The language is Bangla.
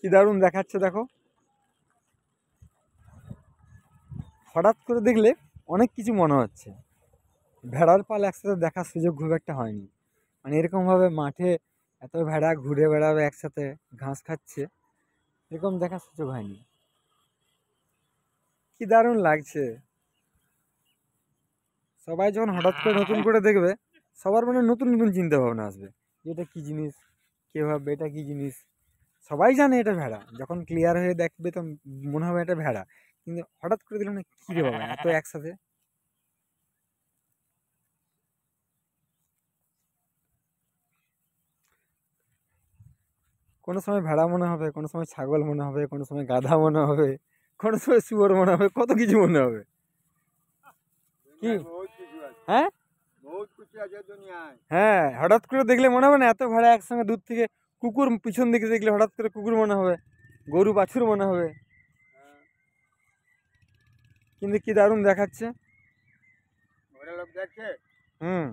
কি দারুণ দেখাচ্ছে দেখো। হঠাৎ করে দেখলে অনেক কিছু মনে হচ্ছে। ভেড়ার পাল একসাথে দেখার সুযোগ খুব একটা হয়নি। মানে এরকমভাবে মাঠে এত ভেড়া ঘুরে বেড়াবে একসাথে, ঘাস খাচ্ছে, এরকম দেখার সুযোগ হয়নি। কি দারুণ লাগছে। সবাই যখন হঠাৎ করে নতুন করে দেখবে, সবার মনে নতুন নতুন চিন্তা ভাবনা আসবে, এটা কি জিনিস, কে ভাববে এটা কি জিনিস। সবাই জানে এটা ভেড়া, যখন ক্লিয়ার হয়ে দেখবে তো মনে হবে এটা ভেড়া, কিন্তু হঠাৎ করে দিলাম না, কি রে বাবা এত একসাথে। কোনো সময় ভেড়া মনে হবে, কোনো সময় ছাগল মনে হবে, কোনো সময় গাধা মনে হবে, কোনো সময় শুয়োর মনে হবে, কত কিছু মনে হবে। কি হ্যাঁ, হ্যাঁ হঠাৎ করে দেখলে মনে হবে না এত ভেড়া একসঙ্গে দূর থেকে। কুকুর পিছন দিকে দেখলে হঠাৎ করে কুকুর মনে হবে, গরু বাছুর মনে হবে। কিন্তু কি দারুণ দেখাচ্ছে। হুম।